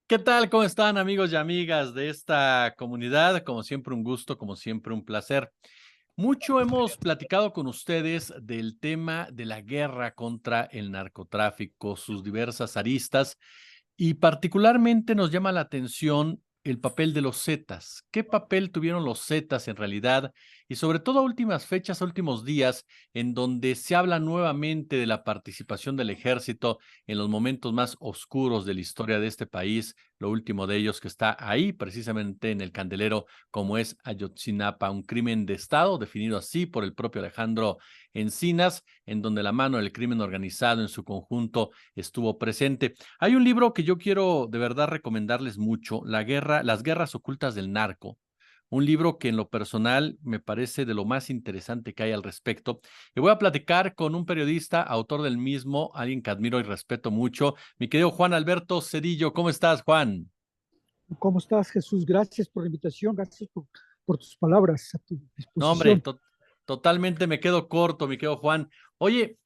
¿Qué tal? ¿Cómo están, amigos y amigas de esta comunidad? Como siempre, un gusto, como siempre, un placer. Mucho hemos platicado con ustedes del tema de la guerra contra el narcotráfico, sus diversas aristas, y particularmente nos llama la atención el papel de los Zetas. ¿Qué papel tuvieron los Zetas en realidad? Y sobre todo a últimas fechas, a últimos días, en donde se habla nuevamente de la participación del ejército en los momentos más oscuros de la historia de este país, lo último de ellos que está ahí, precisamente en el candelero, como es Ayotzinapa, un crimen de Estado, definido así por el propio Alejandro Encinas, en donde la mano del crimen organizado en su conjunto estuvo presente. Hay un libro que yo quiero de verdad recomendarles mucho, Las guerras ocultas del narco. Un libro que en lo personal me parece de lo más interesante que hay al respecto. Y voy a platicar con un periodista, autor del mismo, alguien que admiro y respeto mucho, mi querido Juan Alberto Cedillo. ¿Cómo estás, Juan? ¿Cómo estás, Jesús? Gracias por la invitación, gracias por tus palabras a tu No, hombre, disposición. totalmente me quedo corto, mi querido Juan. Oye,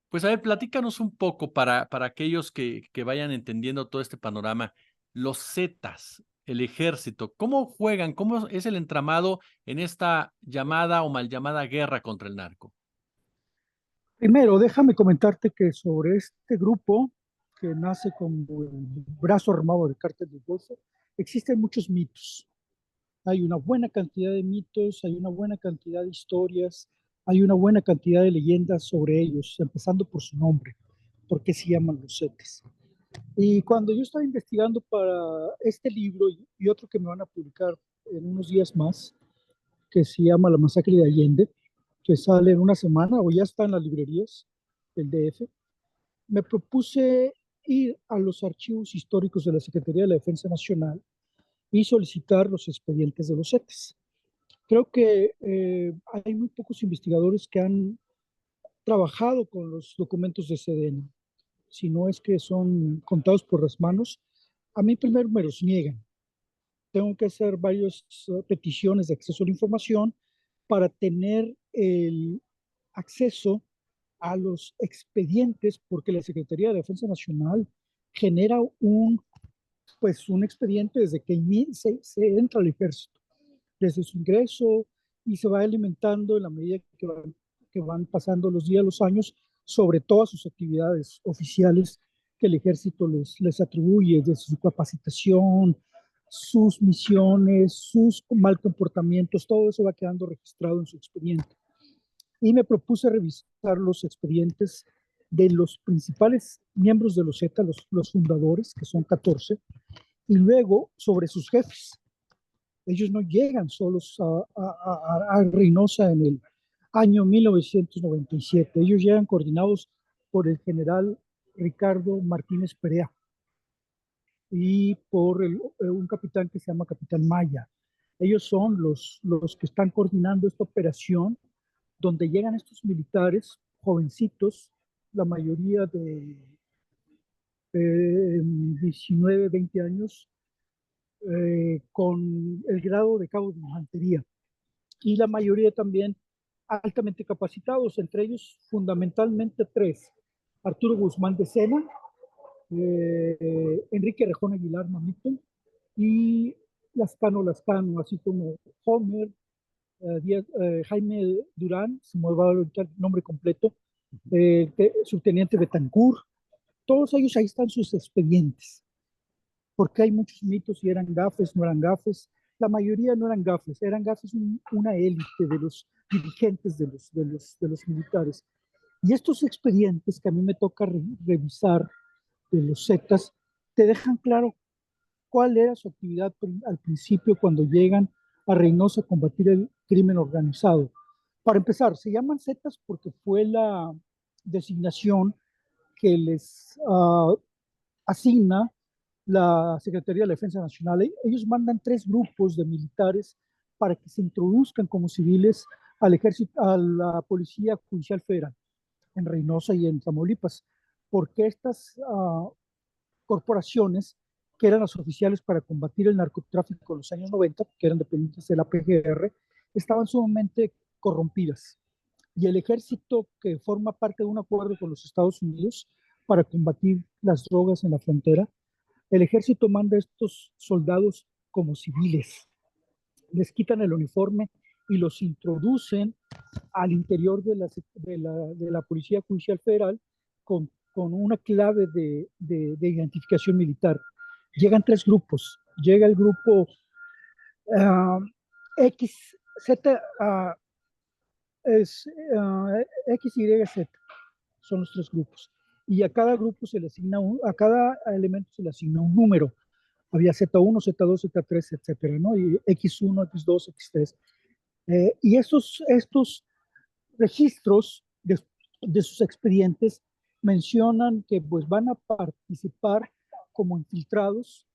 pues a ver, platícanos un poco para aquellos que vayan entendiendo todo este panorama. Los Zetas, el ejército, ¿cómo juegan? ¿Cómo es el entramado en esta llamada o mal llamada guerra contra el narco? Primero, déjame comentarte que sobre este grupo, que nace como el brazo armado del Cártel del Golfo, existen muchos mitos. Hay una buena cantidad de mitos, hay una buena cantidad de historias, hay una buena cantidad de leyendas sobre ellos, empezando por su nombre, por qué se llaman los Zetas. Y cuando yo estaba investigando para este libro y otro que me van a publicar en unos días más, que se llama La Masacre de Allende, que sale en una semana o ya está en las librerías del DF, me propuse ir a los archivos históricos de la Secretaría de la Defensa Nacional y solicitar los expedientes de los Zetas. Creo que hay muy pocos investigadores que han trabajado con los documentos de Sedena, si no es que son contados por las manos. A mí primero me los niegan. Tengo que hacer varias peticiones de acceso a la información para tener el acceso a los expedientes, porque la Secretaría de Defensa Nacional genera un expediente desde que se entra al ejército, desde su ingreso, y se va alimentando en la medida que van pasando los días, los años, sobre todas sus actividades oficiales que el ejército les atribuye, desde su capacitación, sus misiones, sus mal comportamientos, todo eso va quedando registrado en su expediente. Y me propuse revisar los expedientes de los principales miembros de los Z, los fundadores, que son 14, y luego sobre sus jefes. Ellos no llegan solos a Reynosa en el año 1997. Ellos llegan coordinados por el general Ricardo Martínez Perea y por un capitán que se llama Capitán Maya. Ellos son los que están coordinando esta operación donde llegan estos militares jovencitos, la mayoría de 19, 20 años, con el grado de cabo de infantería y la mayoría también altamente capacitados, entre ellos fundamentalmente tres: Arturo Guzmán de Sena, Enrique Rejón Aguilar Mamito y Lascano, así como Homer, Jaime Durán, se me va a olvidar el nombre completo, subteniente Betancourt. Todos ellos, ahí están sus expedientes, porque hay muchos mitos si eran gafes, no eran gafes. La mayoría no eran gafes una élite de los dirigentes de los militares. Y estos expedientes que a mí me toca revisar de los Zetas, te dejan claro cuál era su actividad al principio cuando llegan a Reynosa a combatir el crimen organizado. Para empezar, se llaman Zetas porque fue la designación que les asigna la Secretaría de la Defensa Nacional. Ellos mandan tres grupos de militares para que se introduzcan como civiles al ejército, a la Policía Judicial Federal en Reynosa y en Tamaulipas, porque estas corporaciones, que eran las oficiales para combatir el narcotráfico en los años 90, que eran dependientes de la PGR, estaban sumamente corrompidas. Y el ejército, que forma parte de un acuerdo con los Estados Unidos para combatir las drogas en la frontera, El ejército manda a estos soldados como civiles, les quitan el uniforme y los introducen al interior de la Policía Judicial Federal con una clave de identificación militar. Llegan tres grupos. Llega el grupo X, Z, es X, Y, Z. Son los tres grupos. Y a cada grupo se le asigna a cada elemento se le asigna un número. Había Z1, Z2, Z3, etcétera, ¿no? Y X1, X2, X3. Y estos registros de sus expedientes mencionan que pues van a participar como infiltrados,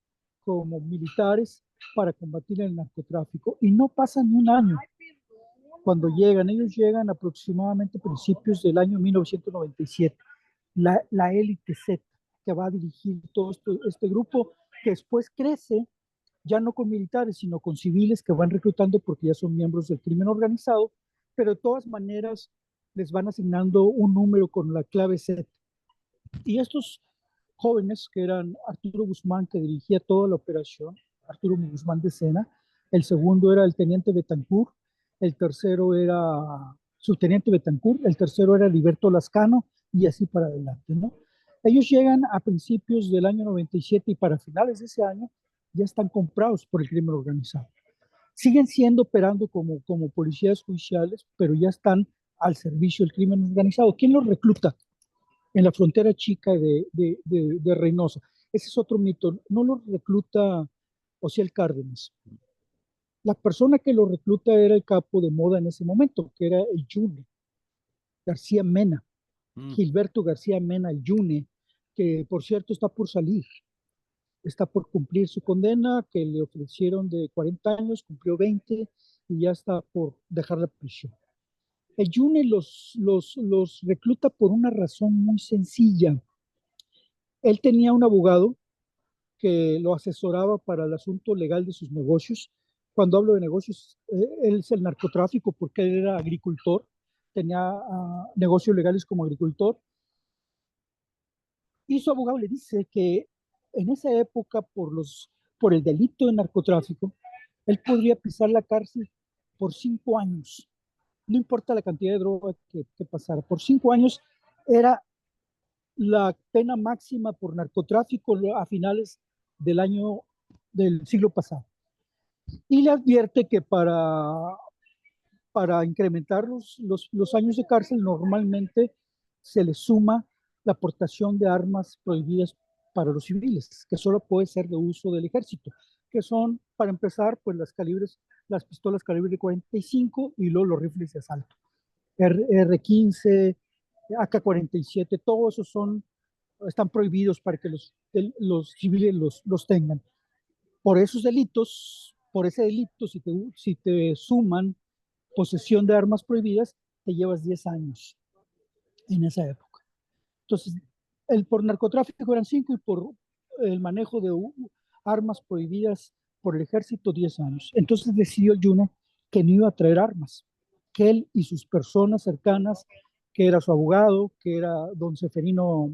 como militares para combatir el narcotráfico. Y no pasa ni un año cuando llegan. Ellos llegan aproximadamente a principios del año 1997. La élite Z que va a dirigir todo este grupo, que después crece ya no con militares, sino con civiles que van reclutando porque ya son miembros del crimen organizado, pero de todas maneras les van asignando un número con la clave Z. Y estos jóvenes, que eran Arturo Guzmán, que dirigía toda la operación, Arturo Guzmán de Sena, el segundo era el teniente Betancourt, el tercero era subteniente Betancourt, el tercero era Liberto Lascano, y así para adelante, ¿no? Ellos llegan a principios del año 97 y para finales de ese año ya están comprados por el crimen organizado. Siguen siendo operando como policías judiciales, pero ya están al servicio del crimen organizado. ¿Quién los recluta? En la frontera chica de Reynosa. Ese es otro mito. No los recluta Osiel Cárdenas. La persona que lo recluta era el capo de moda en ese momento, que era el Yune, García Mena, Gilberto García Mena, el Yune, que por cierto está por salir. Está por cumplir su condena, que le ofrecieron de 40 años, cumplió 20 y ya está por dejar la prisión. El Yune los recluta por una razón muy sencilla. Él tenía un abogado que lo asesoraba para el asunto legal de sus negocios. Cuando hablo de negocios, él es el narcotráfico porque él era agricultor, tenía negocios legales como agricultor. Y su abogado le dice que en esa época, por el delito de narcotráfico, él podría pisar la cárcel por 5 años. No importa la cantidad de droga que pasara. Por 5 años era la pena máxima por narcotráfico a finales del siglo pasado. Y le advierte que para incrementar los años de cárcel normalmente se le suma la aportación de armas prohibidas para los civiles, que solo puede ser de uso del ejército, que son, para empezar, pues las pistolas calibre 45 y luego los rifles de asalto. R15, AK-47, todos esos están prohibidos para que los civiles los tengan. Por esos delitos, por ese delito, si te suman posesión de armas prohibidas, te llevas 10 años en esa época. Entonces, por narcotráfico eran 5 y por el manejo de armas prohibidas por el ejército 10 años. Entonces decidió el Yune que no iba a traer armas, que él y sus personas cercanas, que era su abogado, que era don Seferino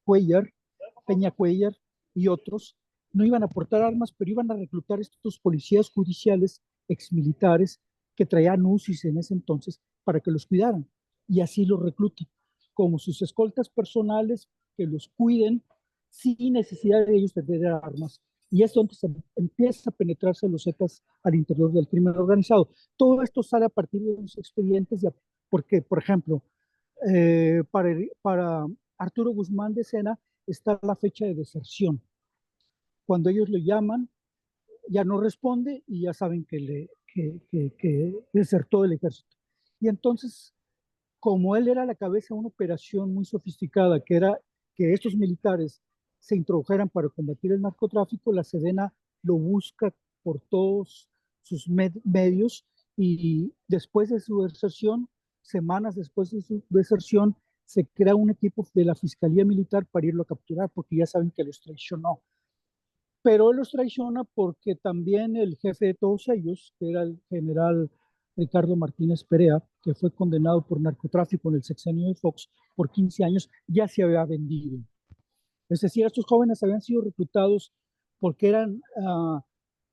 Cuellar, Peña Cuellar y otros, no iban a aportar armas, pero iban a reclutar estos policías judiciales exmilitares que traían UCIs en ese entonces para que los cuidaran. Y así los reclutan, como sus escoltas personales que los cuiden sin necesidad de ellos tener armas. Y es donde se empieza a penetrarse los Zetas al interior del crimen organizado. Todo esto sale a partir de los expedientes, porque, por ejemplo, para Arturo Guzmán de Sena está la fecha de deserción. Cuando ellos lo llaman, ya no responde y ya saben que desertó del ejército. Y entonces, como él era la cabeza de una operación muy sofisticada, que era que estos militares se introdujeran para combatir el narcotráfico, la Sedena lo busca por todos sus medios y después de su deserción, semanas después de su deserción, se crea un equipo de la Fiscalía Militar para irlo a capturar porque ya saben que los traicionó. Pero él los traiciona porque también el jefe de todos ellos, que era el general Ricardo Martínez Perea, que fue condenado por narcotráfico en el sexenio de Fox por 15 años, ya se había vendido. Es decir, estos jóvenes habían sido reclutados porque eran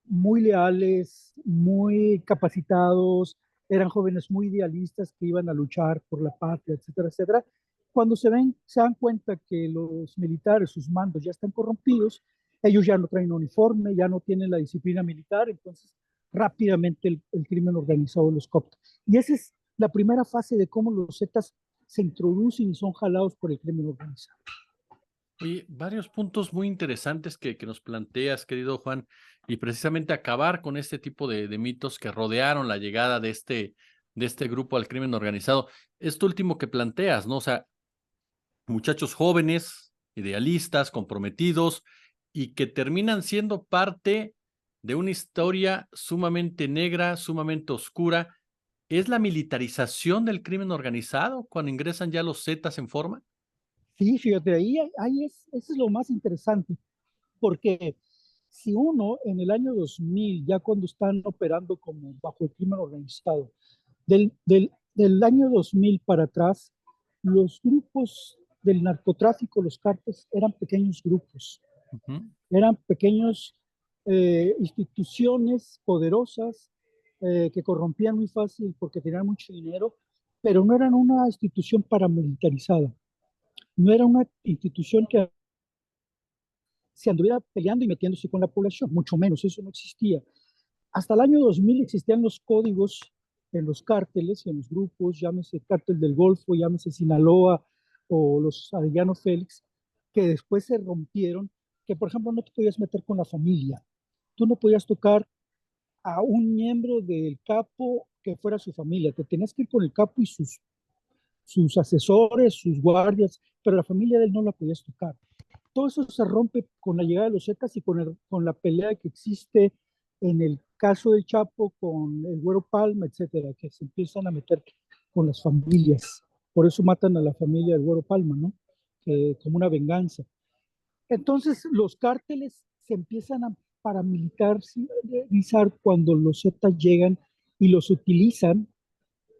muy leales, muy capacitados, eran jóvenes muy idealistas que iban a luchar por la patria, etcétera, etcétera. Cuando se dan cuenta que los militares, sus mandos ya están corrompidos, ellos ya no traen uniforme, ya no tienen la disciplina militar, entonces rápidamente el crimen organizado los copta. Y esa es la primera fase de cómo los Zetas se introducen y son jalados por el crimen organizado. Oye, varios puntos muy interesantes que nos planteas, querido Juan, y precisamente acabar con este tipo de mitos que rodearon la llegada de este grupo al crimen organizado. Esto último que planteas, ¿no? O sea, muchachos jóvenes, idealistas, comprometidos, y que terminan siendo parte de una historia sumamente negra, sumamente oscura. ¿Es la militarización del crimen organizado cuando ingresan ya los Zetas en forma? Sí, fíjate, ahí eso es lo más interesante, porque si uno en el año 2000, ya cuando están operando como bajo el crimen organizado, del año 2000 para atrás, los grupos del narcotráfico, los cárteles, eran pequeños grupos, Ujú. eran pequeños instituciones poderosas que corrompían muy fácil porque tenían mucho dinero, pero no eran una institución paramilitarizada, no era una institución que se anduviera peleando y metiéndose con la población, mucho menos, eso no existía. Hasta el año 2000 existían los códigos en los cárteles, en los grupos, llámese Cártel del Golfo, llámese Sinaloa o los Arellano Félix, que después se rompieron, que por ejemplo no te podías meter con la familia, tú no podías tocar a un miembro del capo que fuera su familia, te tenías que ir con el capo y sus asesores, sus guardias, pero la familia de él no la podías tocar. Todo eso se rompe con la llegada de los Zetas y con la pelea que existe en el caso del Chapo con el Güero Palma, etcétera, que se empiezan a meter con las familias. Por eso matan a la familia del Güero Palma, ¿no? Como una venganza. Entonces, los cárteles se empiezan a paramilitarizar cuando los Zetas llegan y los utilizan.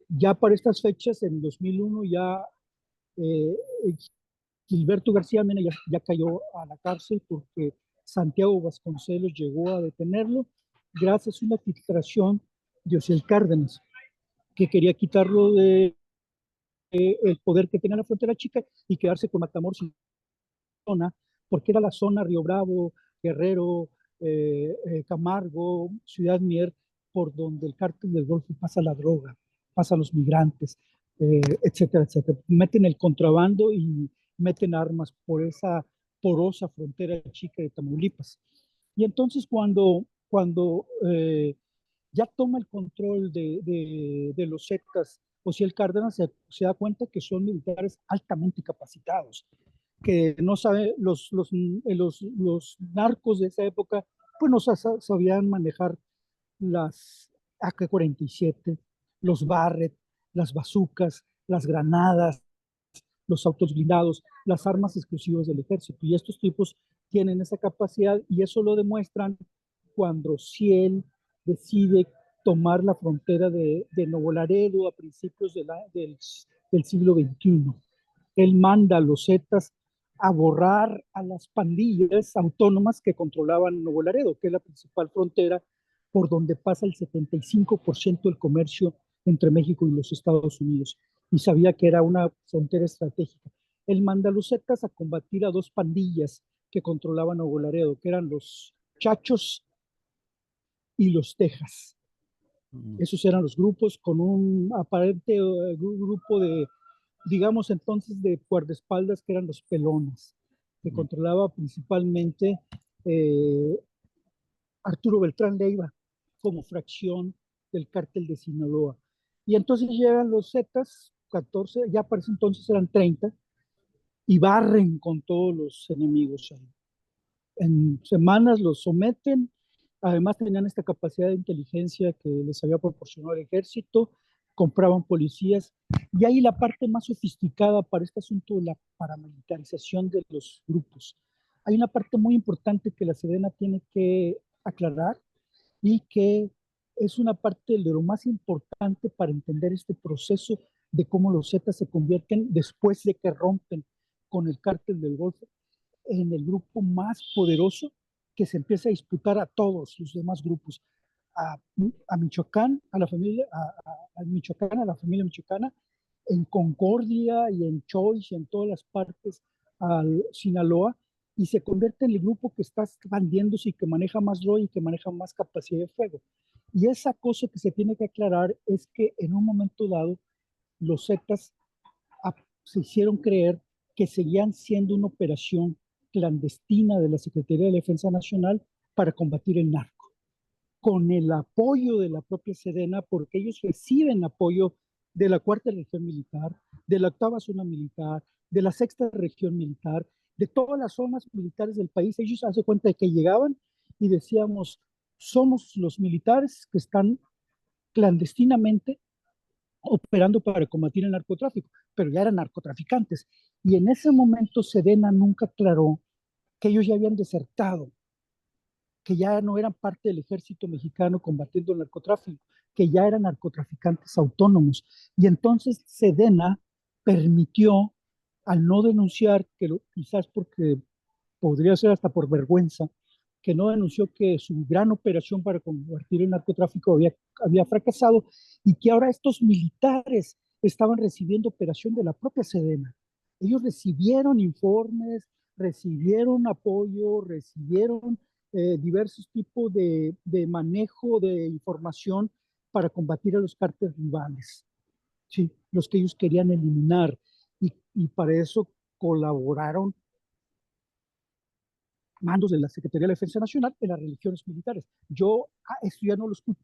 Ya para estas fechas, en 2001, ya eh, Gilberto García Mena ya cayó a la cárcel porque Santiago Vasconcelos llegó a detenerlo gracias a una filtración de Osiel Cárdenas, que quería quitarlo de el poder que tenía la frontera chica y quedarse con Matamoros y zona, porque era la zona Río Bravo, Guerrero, Camargo, Ciudad Mier, por donde el cártel del Golfo pasa la droga, pasa los migrantes, etcétera, etcétera. Meten el contrabando y meten armas por esa porosa frontera chica de Tamaulipas. Y entonces cuando ya toma el control de los Zetas, o si el Cárdenas se da cuenta que son militares altamente capacitados, que no sabe, los narcos de esa época, pues no sabían manejar las AK-47, los Barrett, las bazucas, las granadas, los autos blindados, las armas exclusivas del ejército. Y estos tipos tienen esa capacidad y eso lo demuestran cuando Ciel decide tomar la frontera de Nuevo Laredo a principios del siglo XXI. Él manda a los Zetas a borrar a las pandillas autónomas que controlaban Nuevo Laredo, que es la principal frontera por donde pasa el 75% del comercio entre México y los Estados Unidos. Y sabía que era una frontera estratégica. Él manda a los Zetas a combatir a dos pandillas que controlaban Nuevo Laredo, que eran los Chachos y los Texas. Esos eran los grupos con un aparente grupo de, digamos entonces, de guardaespaldas que eran los pelones, que controlaba principalmente eh, Arturo Beltrán Leiva como fracción del cártel de Sinaloa. Y entonces llegan los Zetas, 14, ya para ese entonces eran 30, y barren con todos los enemigos ahí. En semanas los someten, además tenían esta capacidad de inteligencia que les había proporcionado el ejército, compraban policías, y ahí la parte más sofisticada para este asunto de la paramilitarización de los grupos. Hay una parte muy importante que la Sedena tiene que aclarar y que es una parte de lo más importante para entender este proceso de cómo los Zetas se convierten después de que rompen con el cártel del Golfo en el grupo más poderoso que se empieza a disputar a todos los demás grupos, a, a Michoacán, a la familia, a Michoacán, a la familia michoacana, en Concordia y en Choice y en todas las partes al Sinaloa, y se convierte en el grupo que está expandiéndose y que maneja más droga y que maneja más capacidad de fuego. Y esa cosa que se tiene que aclarar es que en un momento dado los Zetas se hicieron creer que seguían siendo una operación clandestina de la Secretaría de Defensa Nacional para combatir el narco, con el apoyo de la propia Sedena, porque ellos reciben apoyo de la Cuarta Región Militar, de la Octava Zona Militar, de la Sexta Región Militar, de todas las zonas militares del país. Ellos se hacen cuenta de que llegaban y decíamos, somos los militares que están clandestinamente operando para combatir el narcotráfico, pero ya eran narcotraficantes. Y en ese momento Sedena nunca aclaró que ellos ya habían desertado, que ya no eran parte del ejército mexicano combatiendo el narcotráfico, que ya eran narcotraficantes autónomos. Y entonces Sedena permitió, al no denunciar, que quizás porque podría ser hasta por vergüenza, que no denunció que su gran operación para combatir el narcotráfico había fracasado y que ahora estos militares estaban recibiendo operación de la propia Sedena. Ellos recibieron informes, recibieron apoyo, recibieron diversos tipos de manejo de información para combatir a los cárteles rivales, ¿sí? Los que ellos querían eliminar. Y para eso colaboraron mandos de la Secretaría de Defensa Nacional en las religiones militares. Yo esto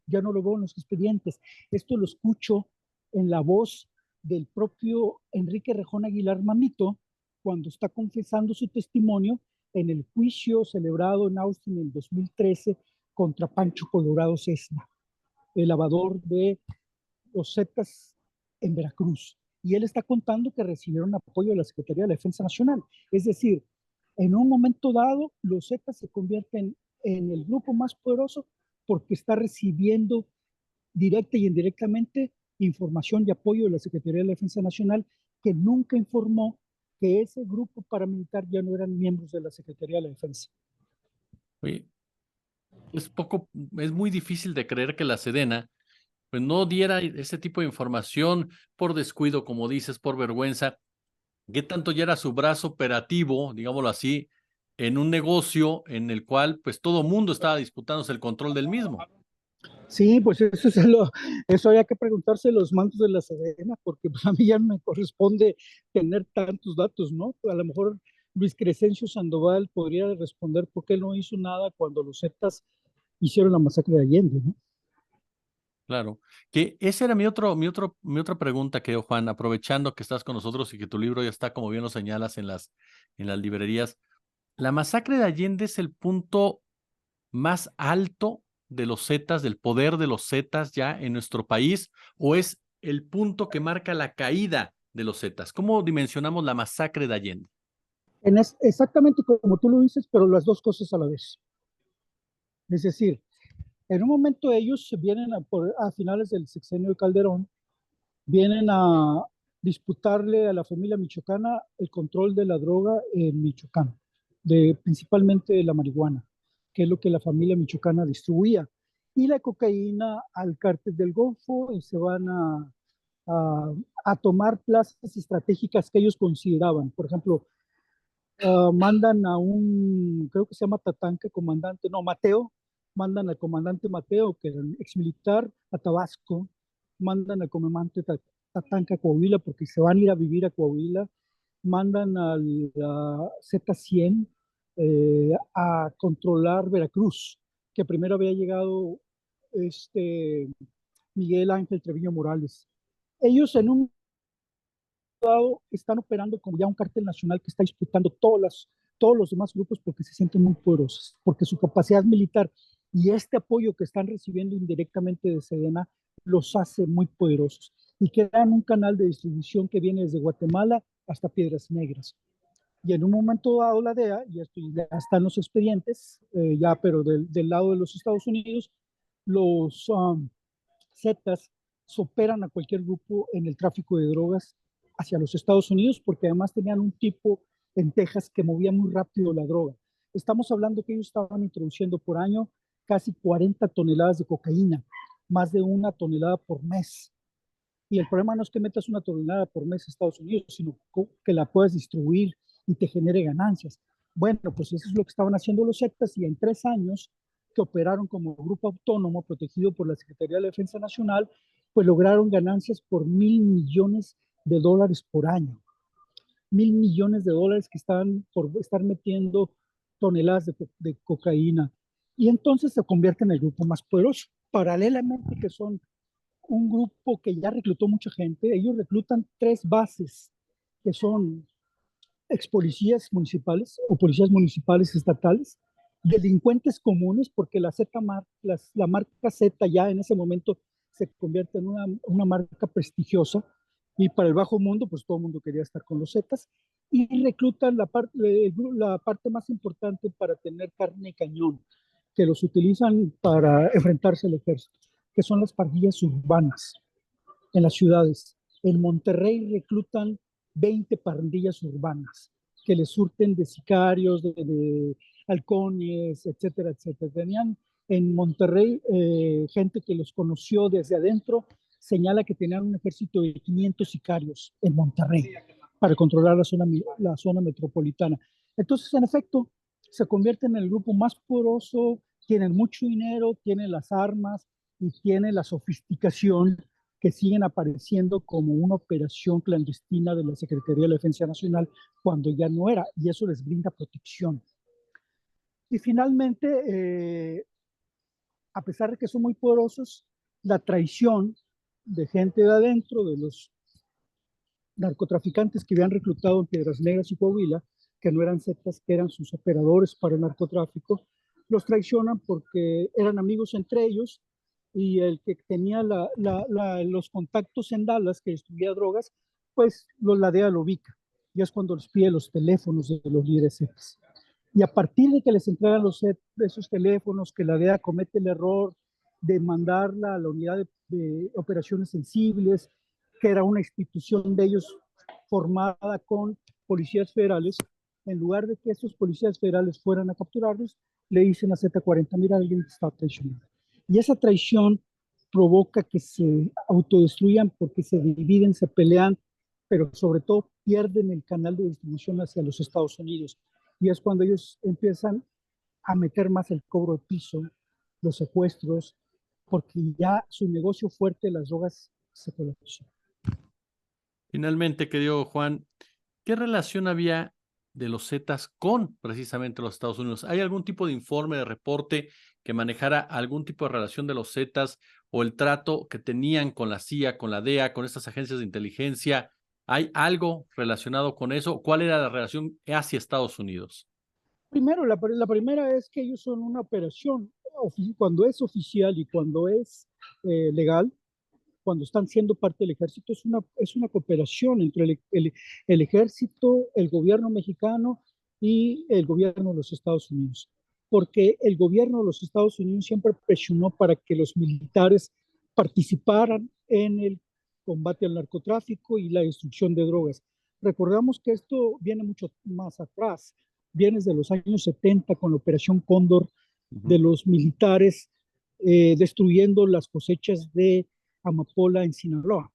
ya no lo veo en los expedientes, esto lo escucho en la voz del propio Enrique Rejón Aguilar Mamito, cuando está confesando su testimonio en el juicio celebrado en Austin en el 2013 contra Pancho Colorado Cesna, el lavador de los Zetas en Veracruz. Y él está contando que recibieron apoyo de la Secretaría de Defensa Nacional. Es decir, en un momento dado, los Zetas se convierten en el grupo más poderoso porque está recibiendo directa y indirectamente información y apoyo de la Secretaría de Defensa Nacional, que nunca informó que ese grupo paramilitar ya no eran miembros de la Secretaría de la Defensa. Oye, es muy difícil de creer que la Sedena pues no diera ese tipo de información por descuido, como dices, por vergüenza. ¿Qué tanto ya era su brazo operativo, digámoslo así, en un negocio en el cual pues todo mundo estaba disputándose el control del mismo? Sí, pues eso había que preguntarse a los mandos de la Sedena, porque pues, a mí ya no me corresponde tener tantos datos, ¿no? A lo mejor Luis Crescencio Sandoval podría responder por qué no hizo nada cuando los Zetas hicieron la masacre de Allende, ¿no? Claro, que esa era mi otra pregunta, querido Juan, aprovechando que estás con nosotros y que tu libro ya está, como bien lo señalas, en las librerías. ¿La masacre de Allende es el punto más alto de los Zetas, del poder de los Zetas ya en nuestro país, o es el punto que marca la caída de los Zetas? ¿Cómo dimensionamos la masacre de Allende? Exactamente como tú lo dices, pero las dos cosas a la vez. Es decir, en un momento ellos vienen a finales del sexenio de Calderón, vienen a disputarle a la familia michoacana el control de la droga en Michoacán, principalmente de la marihuana, que es lo que la familia michoacana distribuía, y la cocaína al cártel del Golfo, y se van a, a tomar plazas estratégicas que ellos consideraban. Por ejemplo, mandan a creo que se llama Tatanka, comandante, no, Mateo, mandan al comandante Mateo, que era ex militar, a Tabasco, mandan al comandante Tatanka a Coahuila, porque se van a ir a vivir a Coahuila, mandan al Z-100 a controlar Veracruz, que primero había llegado este Miguel Ángel Treviño Morales. Ellos en un están operando como ya un cártel nacional que está disputando todos los demás grupos porque se sienten muy poderosos, porque su capacidad militar y este apoyo que están recibiendo indirectamente de Sedena los hace muy poderosos y crean un canal de distribución que viene desde Guatemala hasta Piedras Negras. Y en un momento dado la DEA, y esto ya están los expedientes, ya pero del lado de los Estados Unidos, los Zetas superan a cualquier grupo en el tráfico de drogas hacia los Estados Unidos, porque además tenían un tipo en Texas que movía muy rápido la droga. Estamos hablando que ellos estaban introduciendo por año casi 40 toneladas de cocaína, más de 1 tonelada por mes. Y el problema no es que metas 1 tonelada por mes a Estados Unidos, sino que la puedas distribuir y te genere ganancias. Bueno, pues eso es lo que estaban haciendo los Zetas, y en 3 años que operaron como grupo autónomo protegido por la Secretaría de la Defensa Nacional, pues lograron ganancias por $1,000 millones por año. $1,000 millones que estaban por estar metiendo toneladas de cocaína. Y entonces se convierte en el grupo más poderoso. Paralelamente, que son un grupo que ya reclutó mucha gente, ellos reclutan 3 bases, que son ex policías municipales o policías municipales estatales, delincuentes comunes, porque la marca Z ya en ese momento se convierte en una marca prestigiosa, y para el bajo mundo, pues todo el mundo quería estar con los Zetas, y reclutan la parte más importante para tener carne y cañón, que los utilizan para enfrentarse al ejército, que son las pandillas urbanas en las ciudades. En Monterrey reclutan 20 pandillas urbanas que les surten de sicarios, de halcones, etcétera, etcétera. Tenían en Monterrey gente que los conoció desde adentro, señala que tenían un ejército de 500 sicarios en Monterrey para controlar la zona metropolitana. Entonces, en efecto, se convierten en el grupo más poderoso, tienen mucho dinero, tienen las armas y tienen la sofisticación que siguen apareciendo como una operación clandestina de la Secretaría de la Defensa Nacional cuando ya no era, y eso les brinda protección. Y finalmente, a pesar de que son muy poderosos, la traición de gente de adentro, de los narcotraficantes que habían reclutado en Piedras Negras y Coahuila, que no eran Zetas, que eran sus operadores para el narcotráfico, los traicionan porque eran amigos entre ellos, y el que tenía los contactos en Dallas, que distribuía drogas, pues la DEA lo ubica. Y es cuando les pide los teléfonos de los líderes Zetas. Y a partir de que les entregan esos teléfonos, que la DEA comete el error de mandarla a la unidad de operaciones sensibles, que era una institución de ellos formada con policías federales, en lugar de que esos policías federales fueran a capturarlos, le dicen a Z40, mira, alguien está traicionando. Y esa traición provoca que se autodestruyan porque se dividen, se pelean, pero sobre todo pierden el canal de distribución hacia los Estados Unidos. Y es cuando ellos empiezan a meter más el cobro de piso, los secuestros, porque ya su negocio fuerte, las drogas, se colapsó. Finalmente, querido Juan, ¿qué relación había de los Zetas con precisamente los Estados Unidos? ¿Hay algún tipo de informe, de reporte que manejara algún tipo de relación de los Zetas o el trato que tenían con la CIA, con la DEA, con estas agencias de inteligencia? ¿Hay algo relacionado con eso? ¿Cuál era la relación hacia Estados Unidos? Primero, la primera es que ellos son una operación, cuando es oficial y cuando es legal, cuando están siendo parte del ejército, es una cooperación entre el ejército, el gobierno mexicano y el gobierno de los Estados Unidos. Porque el gobierno de los Estados Unidos siempre presionó para que los militares participaran en el combate al narcotráfico y la destrucción de drogas. Recordamos que esto viene mucho más atrás, viene desde los años 70 con la Operación Cóndor de los militares destruyendo las cosechas de amapola en Sinaloa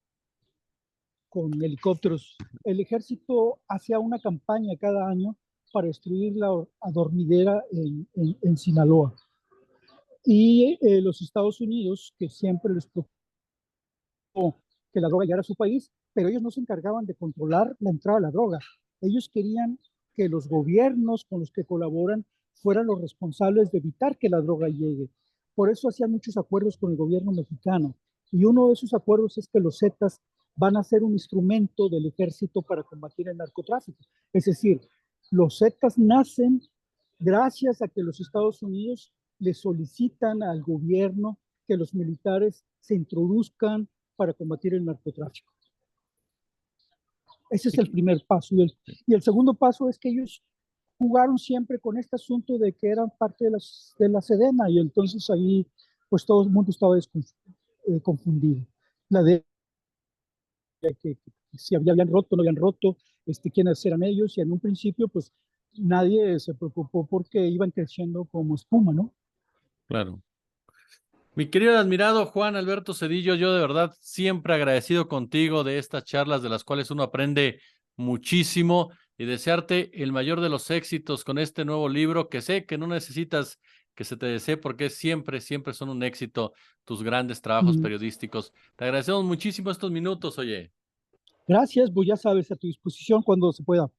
con helicópteros. El ejército hacía una campaña cada año para destruir la adormidera en Sinaloa. Y los Estados Unidos, que siempre les preocupó que la droga llegara a su país, pero ellos no se encargaban de controlar la entrada de la droga. Ellos querían que los gobiernos con los que colaboran fueran los responsables de evitar que la droga llegue. Por eso hacían muchos acuerdos con el gobierno mexicano. Y uno de esos acuerdos es que los Zetas van a ser un instrumento del ejército para combatir el narcotráfico. Es decir, los Zetas nacen gracias a que los Estados Unidos le solicitan al gobierno que los militares se introduzcan para combatir el narcotráfico. Ese es el primer paso. Y el segundo paso es que ellos jugaron siempre con este asunto de que eran parte de la Sedena, y entonces ahí pues todo el mundo estaba confundido. La de que si habían roto, no habían roto, quiénes eran ellos, y en un principio, pues, nadie se preocupó porque iban creciendo como espuma, ¿no? Claro. Mi querido y admirado Juan Alberto Cedillo, yo de verdad siempre agradecido contigo de estas charlas de las cuales uno aprende muchísimo y desearte el mayor de los éxitos con este nuevo libro que sé que no necesitas que se te desee porque siempre, siempre son un éxito tus grandes trabajos Mm, periodísticos. Te agradecemos muchísimo estos minutos, oye. Gracias, pues ya sabes, a tu disposición cuando se pueda.